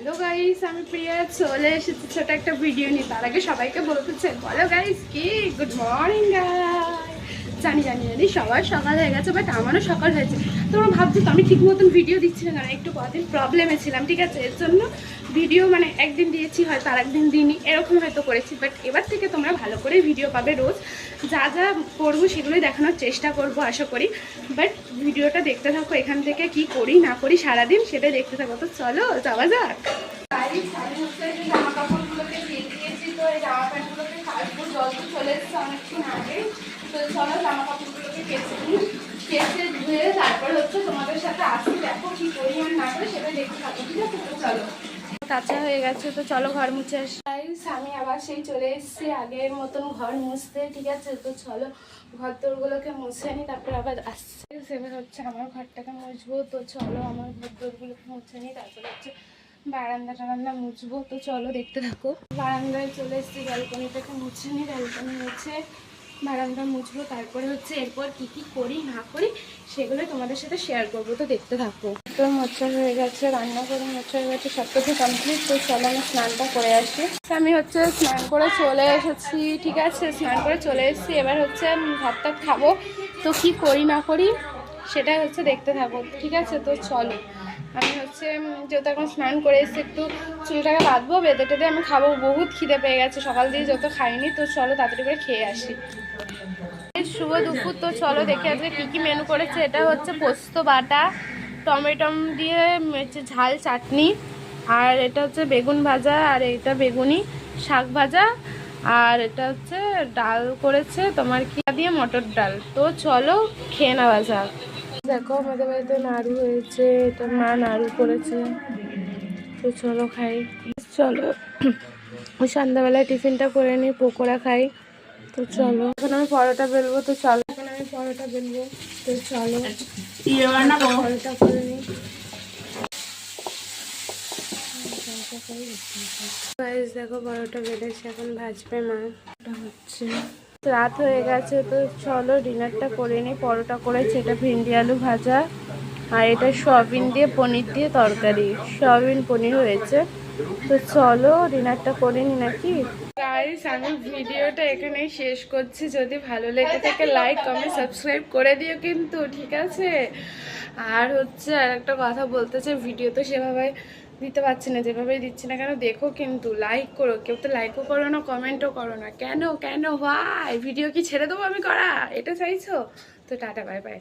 Hello guys, আমি প্রিয়া চলে এসেছি ছোট একটা ভিডিও নিয়ে। তার আগে সবাইকে বলতে চাই, বলো গাইস কি গুড মর্নিং গাইস। জানি জানি জানি সবার সকাল হয়ে গেছে, বাট আমারও সকাল হয়েছে। তোমরা ভাবছো তো আমি ঠিক মতন ভিডিও দিচ্ছি না, একটু কদিন প্রবলেমে ছিলাম, ঠিক আছে? এর জন্য ভিডিও মানে একদিন দিয়েছি, হয়তো আর একদিন দিইনি, এরকম হয়তো করেছি। বাট এবার থেকে তোমরা ভালো করে ভিডিও পাবে রোজ। যা যা করবো সেগুলোই দেখানোর চেষ্টা করবো আশা করি। বাট ভিডিওটা দেখতে থাকো, এখান থেকে কি করি না করি সারাদিন সেটাই দেখতে থাকো। তো চলো যাওয়া যাক। জামা কাপড়গুলোকে দিয়ে দিয়েছি, তো এই জামা প্যান্টগুলোকে কাচবো। জল তো চলে এসছে অনেকক্ষণ আগে। তো চলো জামা কাপড়গুলোকে কেচে নিই, কেচে ধুয়ে তারপর হচ্ছে তোমাদের সাথে আসি। দেখো কি করি আর না করে সেটা দেখতে থাকো, ঠিক আছে? তো চলো। কাঁচা হয়ে গেছে, তো চলো ঘর মুছে আসি। আমি আবার সেই চলে এসেছি আগের মতন ঘর মুছতে, ঠিক আছে? তো চলো ঘর তোরগুলোকে মুছে নিই, তারপর আবার আসছে। এবার হচ্ছে আমার ঘরটাকে মুছবো। তো চলো আমার ঘর তোরগুলোকে মুছে নিই, তারপর হচ্ছে বারান্দা টারান্দা মুছবো। তো চলো দেখতে থাকো। বারান্দায় চলে এসেছি, ব্যালকনিটাকে মুছে নিই। ব্যালকনি মুছে বারান্দা মুছবো, তারপরে হচ্ছে এরপর কি কি করি না করি সেগুলো তোমাদের সাথে শেয়ার করবো। তো দেখতে থাকো। তো মোছা হয়ে গেছে, রান্না করে মোছা হয়ে গেছে, সব কিছু কমপ্লিট। তো চলো আমি স্নানটা করে আসি। আমি হচ্ছে স্নান করে চলে এসেছি, ঠিক আছে? স্নান করে চলে এসেছি, এবার হচ্ছে ভাতটা খাবো। তো কি করি না করি সেটাই হচ্ছে দেখতে থাকো, ঠিক আছে? তো চলো আমি হচ্ছে যেহেতু এখন স্নান করে এসেছি, একটু চুলটাকে বাঁধবো, বেঁধে টেঁধে আমি খাবো। বহুত খিদে পেয়ে গেছে, সকাল দিয়ে যত খাইনি। তো চলো তাড়াতাড়ি করে খেয়ে আসি। শুভ দুপুর। তো চলো দেখে আজকে কী কী মেনু করেছে। এটা হচ্ছে পোস্ত বাটা, টমেটম দিয়ে ঝাল চাটনি, আর এটা হচ্ছে বেগুন ভাজা, আর এটা বেগুনি শাক ভাজা, আর এটা হচ্ছে ডাল করেছে তোমার কি দিয়ে মটর ডাল। তো চলো খেয়ে নেওয়া যাক। দেখো আমাদের বাড়িতে নাড়ু হয়েছে, এটা মা নাড়ু করেছে। তো চলো খাই। চলো সন্ধ্যাবেলায় টিফিনটা করে নিই, পকোড়া খাই। তো চলো এখন আমি পরোটা বেলবো। তো চলো এখন আমি পরোটা বেলবো। তো চলো পরোটা করে নিই। দেখো পরোটা বেলেছে, এখন ভাজবে মা। হচ্ছে রাত হয়ে গেছে, তো চলো ডিনারটা করে নিই। পরোটা করেছে, এটা ভিন্ডি আলু ভাজা, আর এটা সয়াবিন দিয়ে পনির দিয়ে তরকারি, সয়াবিন পনির হয়েছে। তো চলো ডিনারটা করে নি নাকি। গাইস আমি ভিডিওটা এখানেই শেষ করছি। যদি ভালো লেগে থাকে লাইক কমেন্ট সাবস্ক্রাইব করে দিও কিন্তু, ঠিক আছে? আর হচ্ছে আর একটা কথা বলতে চাই, ভিডিও তো সেভাবে দিতে পারছি না, যেভাবেই দিচ্ছি না কেন দেখো কিন্তু। লাইক করো, কেউ তো লাইকও করো না, কমেন্টও করো না। কেন কেন ভাই? ভিডিও কি ছেড়ে দেবো আমি করা? এটা চাইছো? তো টাটা, বাই বাই।